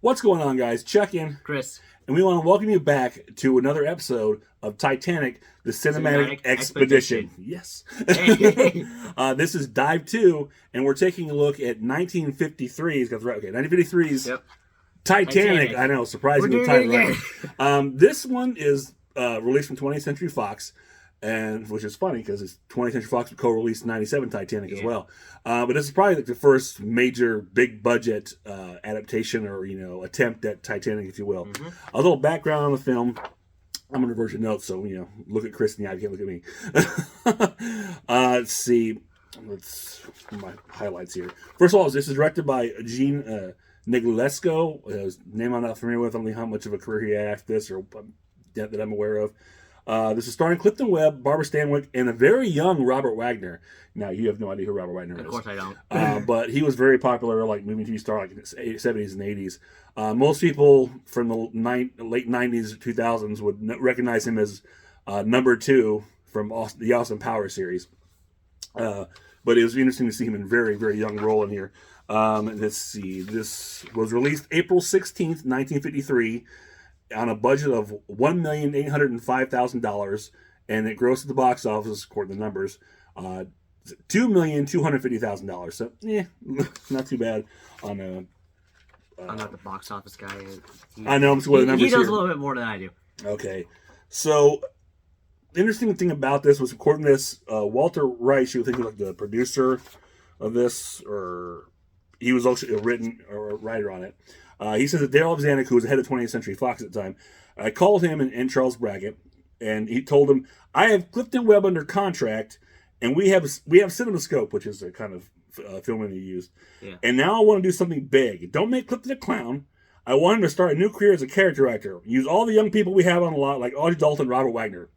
What's going on, guys? Check in, Chris, and we want to welcome you back to another episode of Titanic, the Cinematic Cinematic Expedition. Expedition. Yes. Hey. This is Dive 2, and we're taking a look at 1953's, okay, 1953's Yep. Titanic. Titanic. I know, surprising We're the doing title, it right? This one is released from 20th Century Fox, and which is funny because it's 20th Century Fox co-released '97 Titanic as well. But this is probably like the first major big budget adaptation or attempt at Titanic, if you will. A little background on the film. I'm gonna reverse your notes, so look at Chris in the eye. You can't look at me. Let's see. Let's my highlights here. First of all, this is directed by Gene Negulesco. His name I'm not familiar with. I don't know how much of a career he had after this, or that I'm aware of. This is starring Clifton Webb, Barbara Stanwyck, and a very young Robert Wagner. Now, you have no idea who Robert Wagner is. Of course I don't. But he was very popular, like movie TV star, like in the 70s and 80s. Most people from the late 90s, 2000s would recognize him as number 2 from the Austin Powers series. But it was interesting to see him in a very, very young role in here. Let's see. This was released April 16th, 1953. On a budget of $1,805,000, and it grossed at the box office, according to the numbers, $2,250,000. So, not too bad on a. I'm not the box office guy. I know I'm square the numbers He does here. a little bit more than I do. Okay, so the interesting thing about this was, according to this, Walter Reich, you would think was like the producer of this, or he was also a writer on it. He says that Darryl Zanuck, who was the head of 20th Century Fox at the time, called him and Charles Brackett, and he told him, "I have Clifton Webb under contract, and we have CinemaScope, which is a kind of filming he used. Yeah. And now I want to do something big. Don't make Clifton a clown. I want him to start a new career as a character actor. Use all the young people we have on the lot, like Audrey Dalton, Robert Wagner."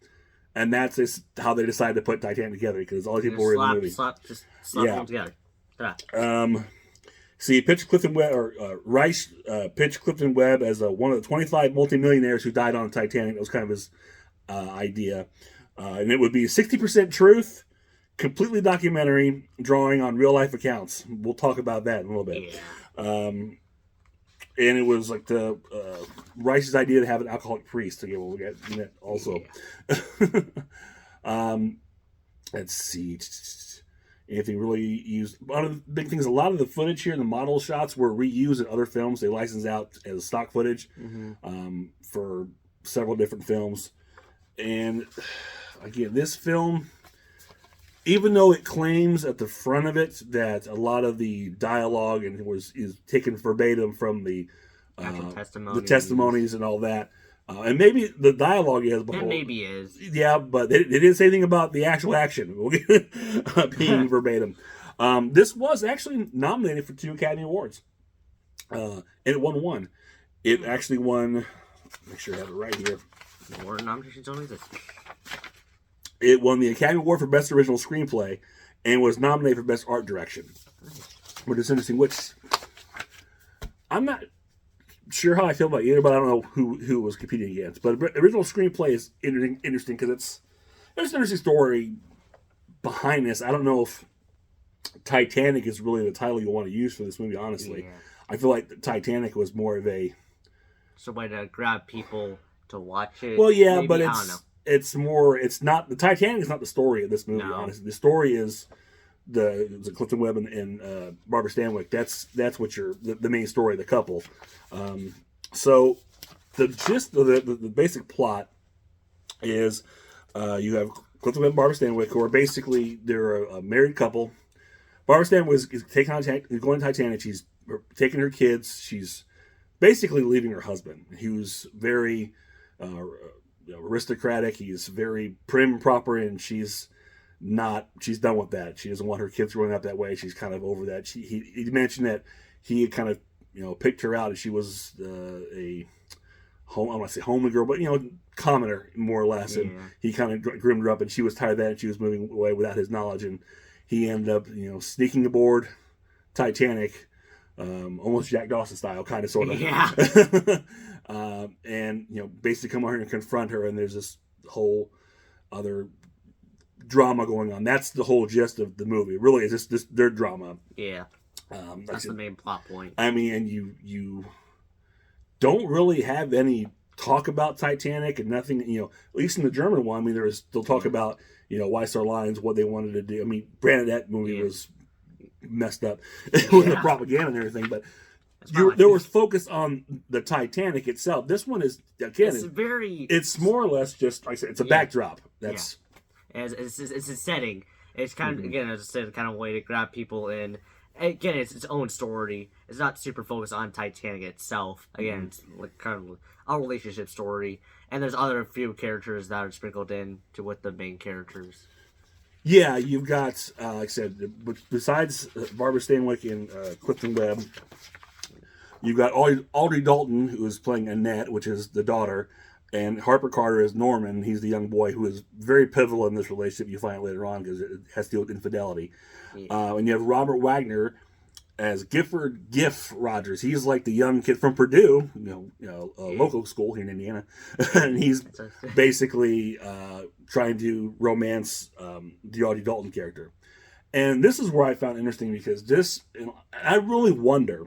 And that's just how they decided to put Titanic together, because all the people were in the movie. Slap them together. See, pitched Clifton Webb, or Rice pitched Clifton Webb as one of the 25 multimillionaires who died on the Titanic. That was kind of his idea. And it would be 60% truth, completely documentary, drawing on real-life accounts. We'll talk about that in a little bit. Yeah. And it was like the Rice's idea to have an alcoholic priest. Again, we'll get that also. Yeah. Let's see. Anything really used? One of the big things, a lot of the footage here, the model shots, were reused in other films. They licensed out as stock footage for several different films. And again, this film, even though it claims at the front of it that a lot of the dialogue is taken verbatim from the testimonies and all that, and maybe the dialogue is before. It maybe is. Yeah, but they didn't say anything about the actual action being verbatim. This was actually nominated for 2 Academy Awards, and it won 1. It actually won. Make sure I have it right here. More nominations only this. It won the Academy Award for Best Original Screenplay, and was nominated for Best Art Direction. Nice. Which is interesting. Which I'm not sure how I feel about either, but I don't know who it was competing against. But original screenplay is interesting because there's an interesting story behind this. I don't know if Titanic is really the title you want to use for this movie, honestly. Yeah. I feel like Titanic was more of a way to grab people to watch it. Well, yeah, maybe, but I don't know. it's more. It's not the Titanic is not the story of this movie. No. Honestly, the story is the Clifton Webb and Barbara Stanwyck. That's what the main story of the couple. So the gist of the basic plot is you have Clifton Webb and Barbara Stanwyck, who are basically they're a married couple. Barbara Stanwyck is going to Titanic. She's taking her kids. She's basically leaving her husband, who's very aristocratic. He's very prim and proper, and she's done with that. She doesn't want her kids growing up that way. She's kind of over that. He mentioned that he had kind of picked her out, and she was I don't want to say homely girl, but commoner more or less. Yeah. And he kind of groomed her up, and she was tired of that, and she was moving away without his knowledge, and he ended up sneaking aboard Titanic, almost Jack Dawson style, kind of sort of. Yeah. And basically come over here and confront her, and there's this whole other drama going on. That's the whole gist of the movie. It really is just their drama. Yeah. That's the main plot point. I mean, and you don't really have any talk about Titanic and nothing. You know, at least in the German one, I mean, they'll talk about, you know, White Star Lines, what they wanted to do. I mean, granted, that movie was messed up with the propaganda and everything, but there was focus on the Titanic itself. This one is, again, it's more or less just, like I said, it's a backdrop. That's it's a setting. It's kind of, again, as I said, kind of a way to grab people in. Again, it's its own story. It's not super focused on Titanic itself. Again, it's like kind of a relationship story. And there's other few characters that are sprinkled in to with the main characters. Yeah, you've got, like I said, besides Barbara Stanwyck and Clifton Webb, you've got Audrey Dalton, who is playing Annette, which is the daughter, and Harper Carter is Norman. He's the young boy who is very pivotal in this relationship. You find later on because it has to do with infidelity. Yeah. And you have Robert Wagner as Gifford Giff Rogers. He's like the young kid from Purdue, local school here in Indiana, and he's basically trying to romance the Audrey Dalton character. And this is where I found interesting because I really wonder.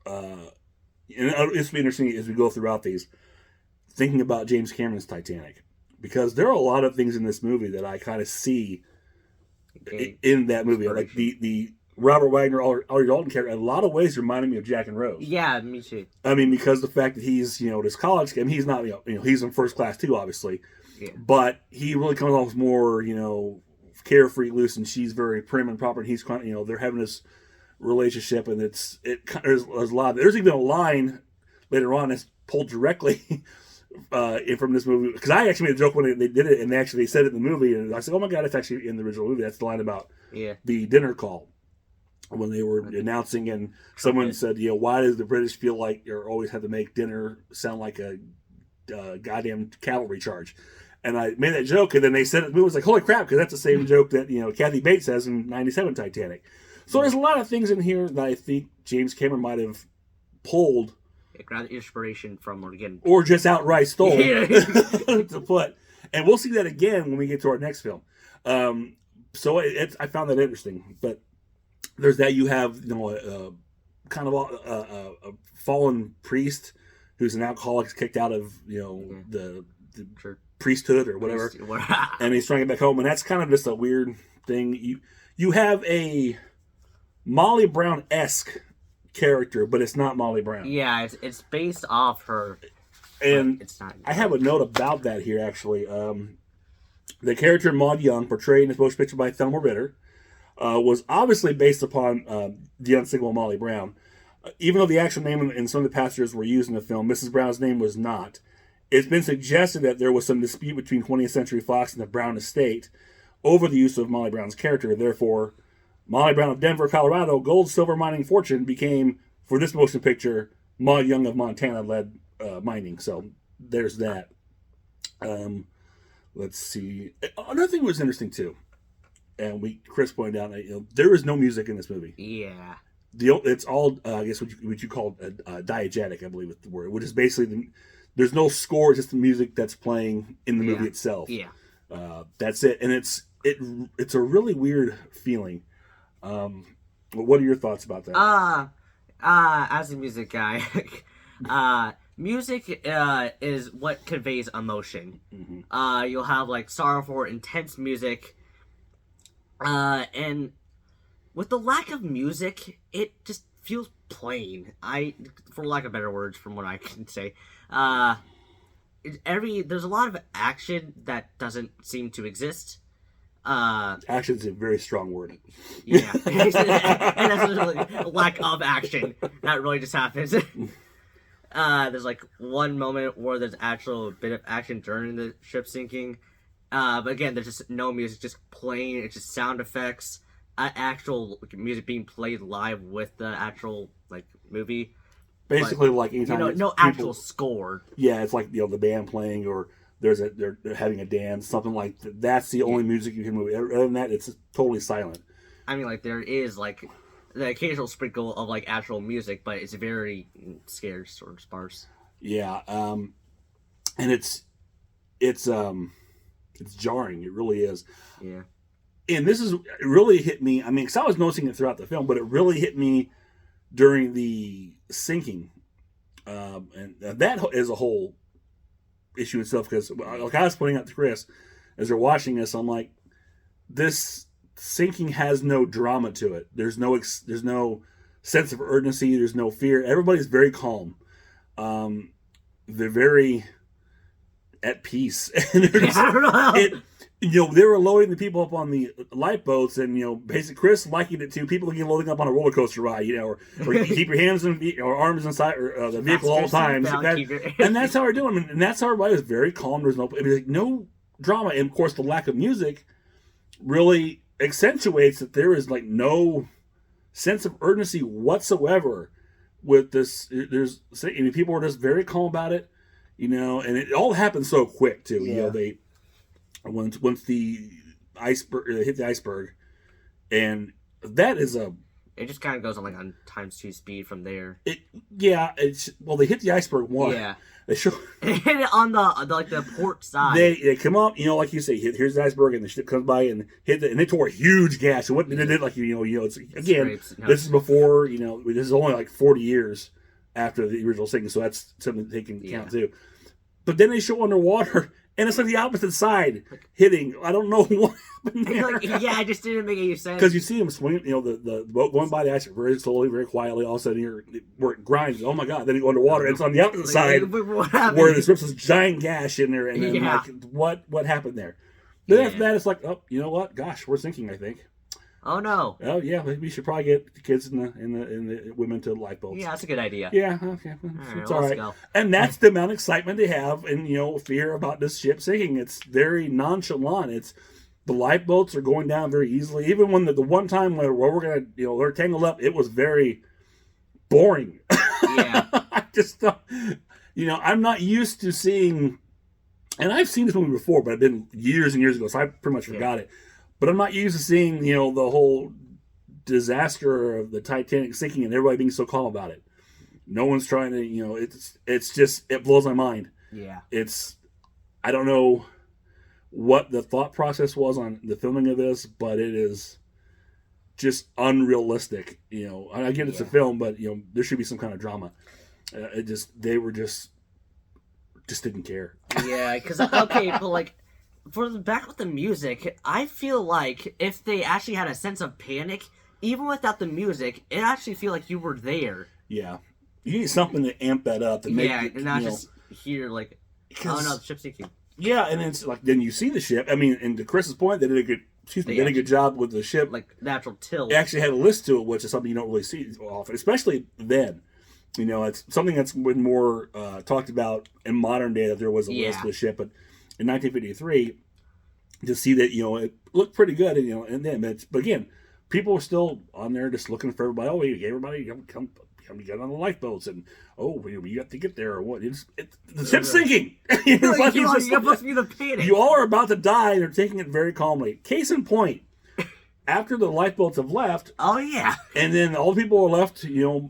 And it's be interesting as we go throughout these, thinking about James Cameron's Titanic, because there are a lot of things in this movie that I kind of see in that movie, like the Robert Wagner, Audrey Dalton character. In a lot of ways, reminded me of Jack and Rose. Yeah, me too. I mean, because the fact that he's this college kid, I mean, he's not he's in first class too, obviously, but he really comes off more carefree, loose, and she's very prim and proper, and he's kind of they're having this relationship, and there's a lot. There's even a line later on that's pulled directly from this movie, because I actually made a joke when they did it, and they said it in the movie, and I said, "Oh my god, it's actually in the original movie." That's the line about the dinner call when they were announcing, and someone said, "Why does the British feel like you always have to make dinner sound like a goddamn cavalry charge?" And I made that joke, and then they said it. It was like, "Holy crap!" Because that's the same joke that Kathy Bates says in '97 Titanic. So there's a lot of things in here that I think James Cameron might have pulled. Grab inspiration from, or just outright stole to put, and we'll see that again when we get to our next film. So I found that interesting. But there's that. You have kind of a fallen priest who's an alcoholic, kicked out of the priesthood or whatever, and he's trying to get back home, and that's kind of just a weird thing. You have a Molly Brown-esque character, but it's not Molly Brown. Yeah, it's based off her, and it's not. I have a note about that here, actually. The character Maud Young, portrayed in this motion picture by Thelma Ritter, was obviously based upon the unsinkable Molly Brown. Even though the actual name and some of the passages were used in the film, Mrs. Brown's name was not. It's been suggested that there was some dispute between 20th Century Fox and the Brown estate over the use of Molly Brown's character. Therefore, Molly Brown of Denver, Colorado, gold, silver mining fortune, became, for this motion picture, Maud Young of Montana led mining. So there's that. Let's see. Another thing was interesting too, and Chris pointed out that there is no music in this movie. Yeah. It's all I guess what you call diegetic, I believe is the word, which is basically there's no score, just the music that's playing in the movie itself. Yeah. That's it, and it's a really weird feeling. What are your thoughts about that? As a music guy, music is what conveys emotion. Mm-hmm. You'll have like sorrowful, intense music, and with the lack of music, it just feels plain. For lack of better words, from what I can say, there's a lot of action that doesn't seem to exist. Action's a very strong word. Yeah. And that's really lack of action. That really just happens. There's like one moment where there's actual bit of action during the ship sinking. But again, there's just no music, just plain, it's just sound effects, actual music being played live with the actual movie. Basically, like anytime no actual score. Yeah, it's like the band playing, or they're having a dance, something like that. That's the only music you can move. Other than that, it's totally silent. I mean, there is the occasional sprinkle of actual music, but it's very scarce or sparse. Yeah, and it's jarring. It really is. Yeah. And it really hit me. I mean, because I was noticing it throughout the film, but it really hit me during the sinking And that is a whole issue itself, because like I was pointing out to Chris as they're watching this, I'm like, this sinking has no drama to it. There's no sense of urgency. There's no fear. Everybody's very calm. They're very at peace. And they were loading the people up on the lifeboats, and basically Chris likened it to people loading up on a roller coaster ride, or you keep your hands or arms inside or the vehicle all the time. And that's how we're doing, and that's how everybody was very calm. There's no drama, and of course the lack of music really accentuates that there is no sense of urgency whatsoever with this. People were just very calm about it, and it all happened so quick too. They once the iceberg hit the iceberg, and that is it just kind of goes on times 2 speed from there. They hit the iceberg one. Yeah. They show They hit it on the port side. They come up, like you say, here's the iceberg, and the ship comes by and hit and they tore a huge gash. And what they did, it's again, this is before, this is only 40 years after the original sinking, so that's something they can count too. But then they show underwater, and it's the opposite side hitting. I don't know what happened there. It just didn't make any sense. Because you see them swinging, the boat going by the ice very slowly, very quietly. All of a sudden, where it grinds. Oh my God! Then you go underwater, and it's on the opposite side where there's this giant gash in there, and then what happened there? Then after that, it's oh, you know what? Gosh, we're sinking. I think. Oh no! Oh yeah, we should probably get the kids and the women to the lifeboats. Yeah, that's a good idea. Yeah, okay, it's all right. Go. And that's the amount of excitement they have, and fear about this ship sinking. It's very nonchalant. It's the lifeboats are going down very easily. Even when the one time where we're gonna, they're tangled up, it was very boring. Yeah, I just thought, I'm not used to seeing, and I've seen this movie before, but it's been years and years ago, so I pretty much forgot it. But I'm not used to seeing, the whole disaster of the Titanic sinking and everybody being so calm about it. No one's trying to, it's just, it blows my mind. Yeah. I don't know what the thought process was on the filming of this, but it is just unrealistic. I get it's a film, but, there should be some kind of drama. They were just didn't care. Yeah, because, okay, but back with the music, I feel like if they actually had a sense of panic, even without the music, it actually feel like you were there. Yeah, you need something to amp that up. And and not just hear oh no, the ship's sinking. Yeah, and it's then you see the ship. I mean, and to Chris's point, they did a good job with the ship, natural tilt. It actually had a list to it, which is something you don't really see often, especially then. It's something that's been more talked about in modern day, that there was a list of the ship, but in 1953, to see that it looked pretty good, and then but again, people were still on there just looking for everybody. Oh, everybody come get on the lifeboats, and we have to get there, or what? The ship's sinking. You're supposed to be the panic. You all are about to die, and they're taking it very calmly. Case in point, after the lifeboats have left, oh yeah, and then all the people are left,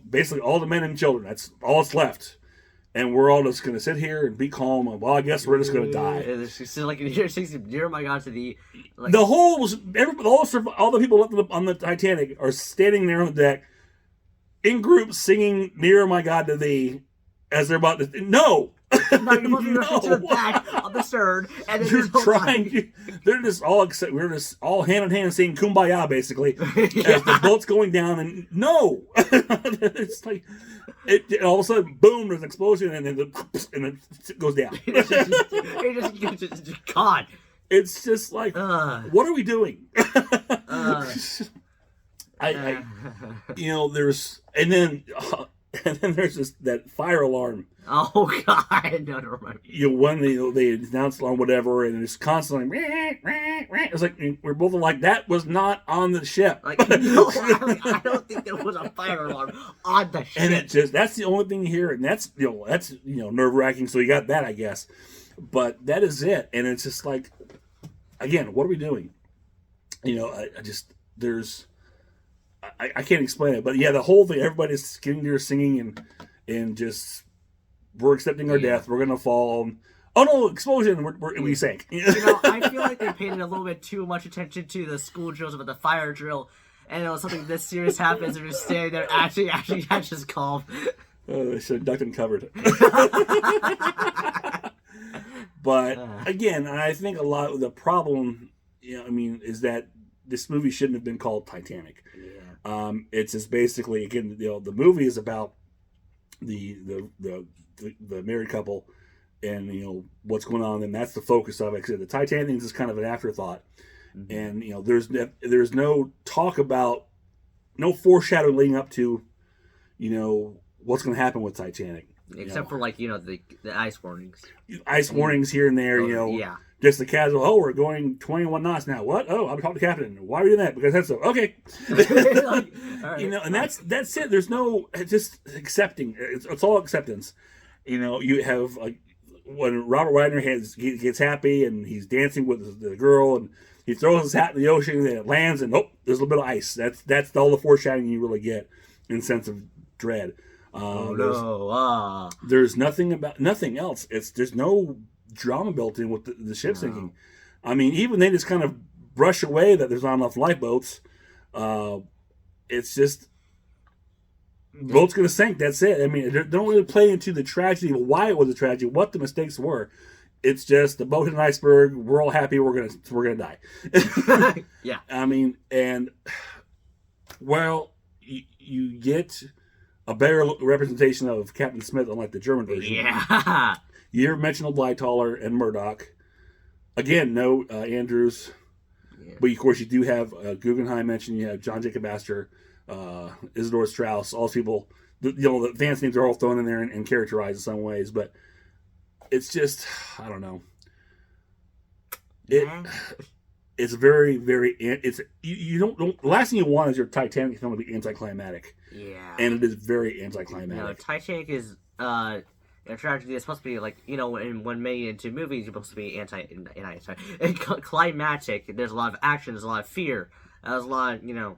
basically all the men and children. That's all that's left. And we're all just going to sit here and be calm. Well, I guess we're just going to die. Dear my God, to the all the people left on the Titanic are standing there on the deck in groups singing "Near My God to Thee" as they're about to. No, you're supposed to be to the back of the stern, and then you're trying. They're just all we're just all hand in hand singing "Kumbaya" basically as the boat's going down. And no, it's all of a sudden, boom! There's an explosion, and then it goes down. God, it's just what are we doing? There's and then there's that fire alarm. Oh God, no, don't remind me. When they announce alarm, whatever, and it's constantly. It's we're both that was not on the ship. No, I don't think there was a fire alarm on the ship. And that's the only thing you hear, and that's nerve wracking. So you got that, I guess, but that is it, and it's just again, what are we doing? I can't explain it, but yeah, the whole thing, everybody's getting there singing and just we're accepting our death. We're gonna fall. Oh no! Explosion! We sank. I feel like they paid a little bit too much attention to the school drills about the fire drill, and something this serious happens, they're just standing there, actually just calm. They should have ducked and covered. But again, I think a lot of the problem, is that this movie shouldn't have been called Titanic. Yeah. It's just basically, again, the movie is about the married couple and what's going on, and that's the focus of it. Because the Titanic is kind of an afterthought, and there's no talk about, no foreshadowing leading up to, what's going to happen with Titanic. Except for the ice warnings. Ice warnings here and there, Yeah. Just the casual, we're going 21 knots now. What? Oh, I'm talking to the captain. Why are we doing that? Because that's okay. Right. And that's it. There's no, just accepting. It's all acceptance. You have, like, when Robert Wagner gets happy and he's dancing with the girl and he throws his hat in the ocean and it lands and, there's a little bit of ice. That's all the foreshadowing you really get in sense of dread. There's nothing else. There's no drama built in with the ship sinking. I mean, even they just kind of brush away that there's not enough lifeboats. It's just boat's gonna sink. That's it. I mean, they don't really play into the tragedy, why it was a tragedy, what the mistakes were. It's just the boat hit an iceberg. We're all happy. We're gonna die. Yeah. I mean, and you get a better representation of Captain Smith, unlike the German version. Yeah. You mentioned Lightoller and Murdoch. Again, no Andrews. Yeah. But of course, you do have Guggenheim mentioned. You have John Jacob Astor, Isidore Strauss. All these people. The advanced names are all thrown in there and characterized in some ways. But it's just, I don't know. It's very, very. It's you don't. The last thing you want is your Titanic film to be anticlimactic. Yeah. And it is very anticlimactic. Titanic is a tragedy. It's supposed to be like when made into movies, you're supposed to be climactic. There's a lot of action. There's a lot of fear. There's a lot of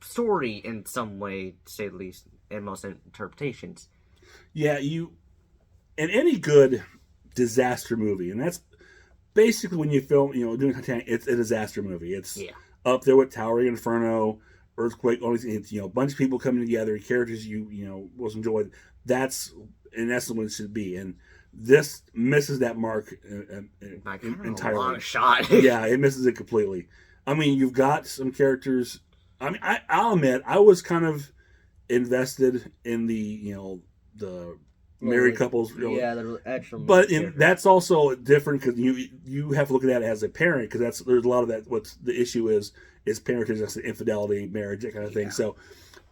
story in some way, to say the least, in most interpretations. Yeah, in any good disaster movie, and that's basically when you film, doing Titanic, it's a disaster movie. It's up there with Towering Inferno, Earthquake. It's a bunch of people coming together, characters you was enjoyed. That's in essence what it should be, and this misses that mark entirely. A long shot. Yeah, it misses it completely. I mean, you've got some characters. I mean, I'll admit I was kind of invested in the married couples. The actual. But that's also different because you have to look at that as a parent because there's a lot of that. What the issue is parentage, that's the infidelity, marriage, that kind of thing. So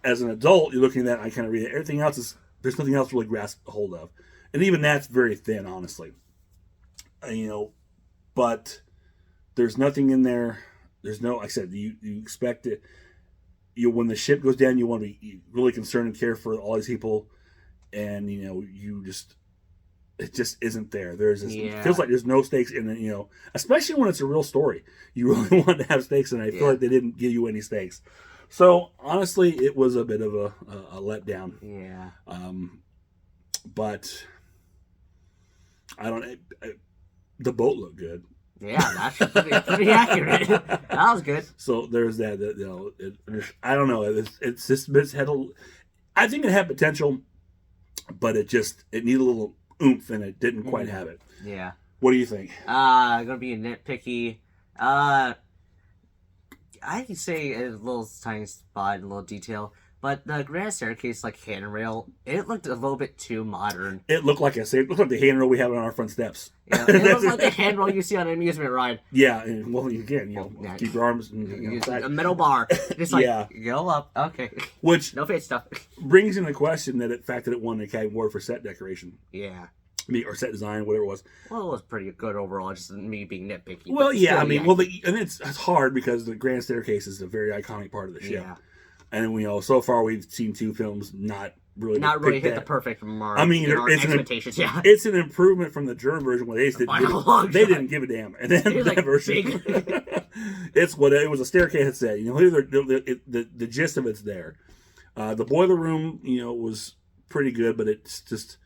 as an adult, you're looking at that. I kind of read it. Everything else there's nothing else to really grasp a hold of, and even that's very thin, honestly. But there's nothing in there. There's no. Like I said, you expect it. When the ship goes down, you want to be really concerned and care for all these people. And it just isn't there. It feels like there's no stakes in it. Especially when it's a real story, you really want to have stakes, and I feel like they didn't give you any stakes. So honestly, it was a bit of a letdown. Yeah. But I don't. The boat looked good. Yeah, that's pretty accurate. That was good. So there's that. I don't know. It's just I think it had potential. But it needed a little oomph, and it didn't quite have it. Yeah. What do you think? Gonna be nitpicky. I can say a little tiny spot, a little detail, but the grand staircase, handrail, it looked a little bit too modern. It looked like the handrail we have on our front steps. Yeah, it looked like the handrail you see on an amusement ride. Yeah, and again, keep your arms a metal bar. Just go up. Okay. Which no face stuff. brings into question the fact that it won the Academy Award for set decoration. Yeah. Or set design, whatever it was. Well, it was pretty good overall, just me being nitpicky. Well, yeah, still, and it's hard because the grand staircase is a very iconic part of the ship. Yeah. And so far we've seen two films not really hit the perfect mark. I mean, it's an improvement from the German version where they didn't give a damn. And then that version, it was a staircase. It said, the gist of it's there. The boiler room, was pretty good, but it's just.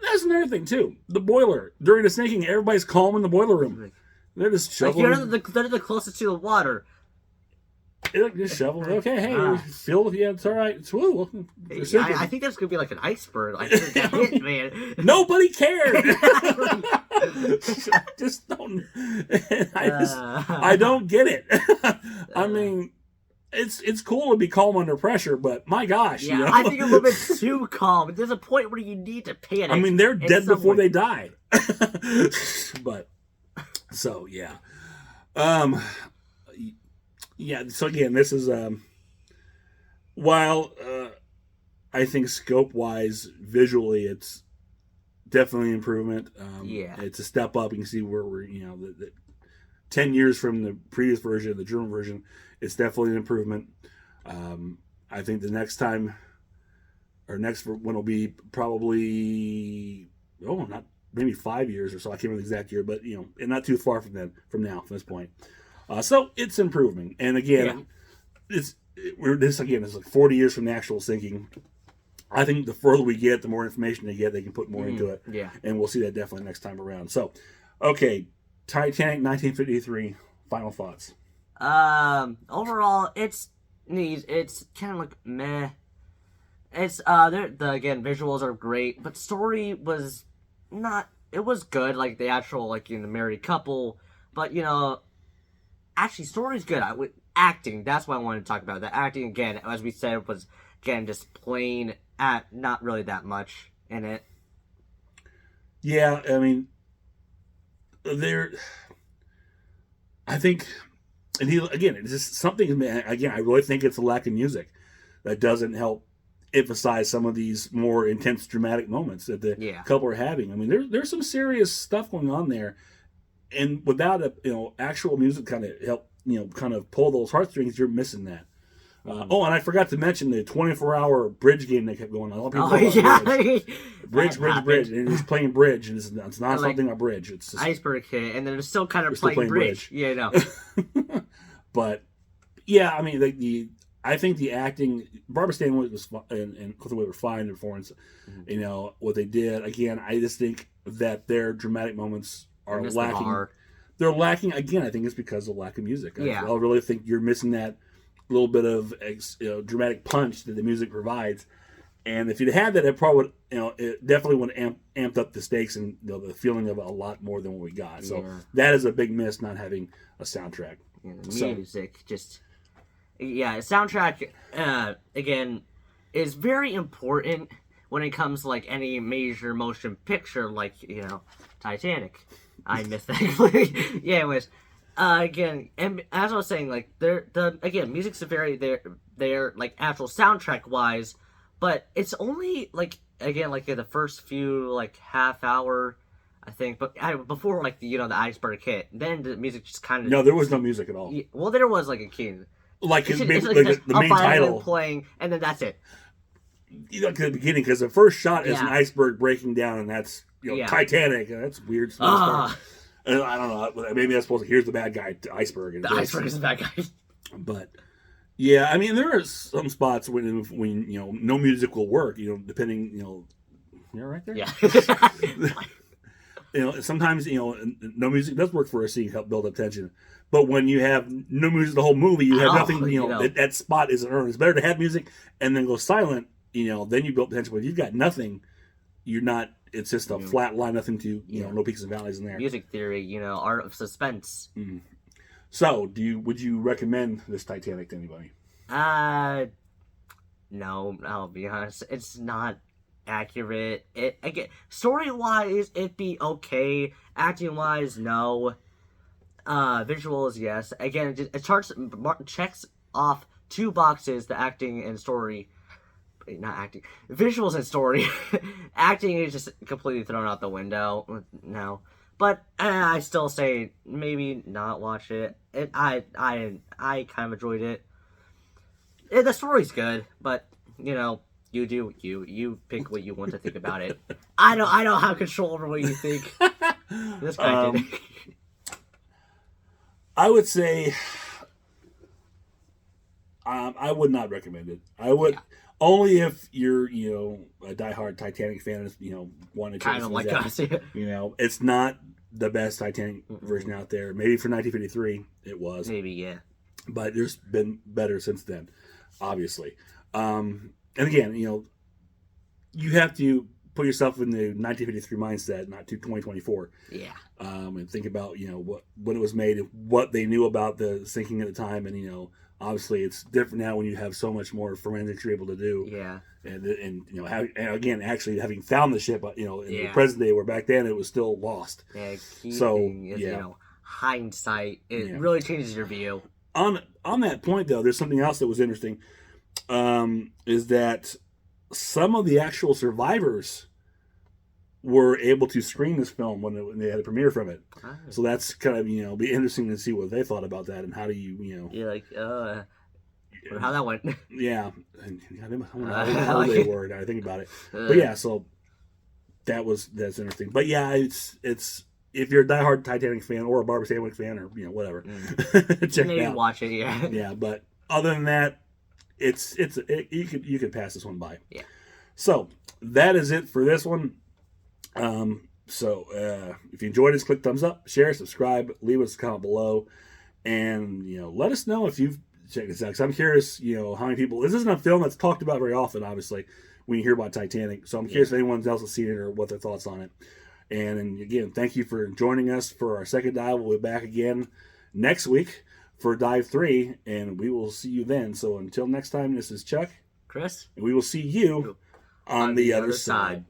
That's another thing too. The boiler during the sinking, everybody's calm in the boiler room. They're just shoveling. They're the closest to the water. Just shovel. Okay, hey, Phil, yeah, it's all right. It's woo. I think that's gonna be like an iceberg. Like that hit, man. Nobody cared. Just don't. I don't get it. I mean, it's cool to be calm under pressure, but my gosh, yeah, you know? I think a little bit too calm. There's a point where you need to panic. I mean, they're dead before they die. But so yeah. Yeah, so again, this is while I think scope-wise, visually, it's definitely an improvement. It's a step up. You can see where we're, the 10 years from the previous version, the German version, it's definitely an improvement. I think the next time, or next one will be probably, not maybe 5 years or so. I can't remember the exact year, but, and not too far from this point. So it's improving, and again, this is like 40 years from the actual sinking. I think the further we get, the more information they get, they can put more into it. Yeah, and we'll see that definitely next time around. So, okay, Titanic, 1953. Final thoughts. Overall, it's neat. It's kind of like meh. It's again, visuals are great, but story was not. It was good, like the actual the married couple, but actually, story's good. Acting, that's what I wanted to talk about. The acting, again, as we said, was, again, just plain not really that much in it. Yeah, I mean, I think, and it's just something, again, I really think it's a lack of music that doesn't help emphasize some of these more intense dramatic moments that the couple are having. I mean, there's some serious stuff going on there. And without actual music kind of help, kind of pull those heartstrings, you're missing that. And I forgot to mention the 24-hour bridge game that kept going on. A lot of people bridge, and it's playing bridge, and it's not something a bridge. It's just iceberg hit, and then they're still kind of playing bridge. Yeah, no. But yeah, I mean, I think the acting, Barbara Stanwyck was and Clifton Wade were fine in performance. What they did. Again, I just think that their dramatic moments are lacking. They're lacking again. I think it's because of lack of music. I really think you're missing that little bit of dramatic punch that the music provides. And if you'd had that, it probably would, it definitely would amped up the stakes and the feeling of it a lot more than what we got. So that is a big miss, not having a soundtrack. Music soundtrack again is very important when it comes to any major motion picture, Titanic. I missed that. Yeah, anyways, again, and as I was saying, music's very they're actual soundtrack wise, but it's only in the first few half hour, I think, but before the iceberg hit, then the music just kind of there was no music at all. Yeah, well, there was a key. The main title playing, and then that's it. At the beginning, because the first shot is an iceberg breaking down, and that's Titanic, and that's weird. And I don't know. Maybe that's supposed to. Here's the bad guy, the iceberg. The iceberg is the bad guy. But yeah, I mean, there are some spots when no music will work. Depending, you're right there. Yeah. Sometimes no music does work for a scene, help build up tension. But when you have no music the whole movie, you have nothing. That spot isn't earned. It's better to have music and then go silent. Then you build tension. But if you've got nothing, you're not. It's just a flat line, nothing to no peaks and valleys in there. Music theory, art of suspense. Mm-hmm. So, would you recommend this Titanic to anybody? No. I'll be honest. It's not accurate. Story wise, it'd be okay. Acting wise, no. Visuals, yes. Again, it checks off two boxes: the acting and story. Not acting, visuals and story. Acting is just completely thrown out the window. No, but I still say maybe not watch it. I kind of enjoyed it. The story's good, but you do you pick what you want to think about it. I don't have control over what you think. This guy did. I would say I would not recommend it. I would. Only if you're, a diehard Titanic fan, want to kind of like us. It's not the best Titanic version out there. Maybe for 1953, it was. Maybe, yeah. but there's been better since then, obviously. And again, you have to put yourself in the 1953 mindset, not to 2024. Yeah. And think about when it was made, and what they knew about the sinking at the time, and obviously it's different now when you have so much more forensics you're able to do. Yeah. And and again, actually having found the ship, in the Yeah. present day, where back then it was still lost. Yeah. So, Is, yeah. hindsight, it Yeah. really changes your view. On that point, though, there's something else that was interesting. Is that some of the actual survivors were able to screen this film when they had a premiere from it. Oh. So that's kind of be interesting to see what they thought about that, and how do you You're like, how that went. yeah, and I don't know how old they were. Now I think about it, but yeah, so that's interesting. But yeah, it's if you're a diehard Titanic fan or a Barbara Stanwyck fan or whatever, check Maybe it out. watch it. Yeah. Yeah, but other than that, you could pass this one by. Yeah. So that is it for this one. So if you enjoyed this, click thumbs up, share, subscribe, leave us a comment below, and let us know if you've checked this out. Because I'm curious, how many people. This isn't a film that's talked about very often, obviously, when you hear about Titanic. So I'm curious if anyone else has seen it or what their thoughts on it. And again, thank you for joining us for our second dive. We'll be back again next week for Dive 3, and we will see you then. So until next time, this is Chuck, Chris, and we will see you on the other side.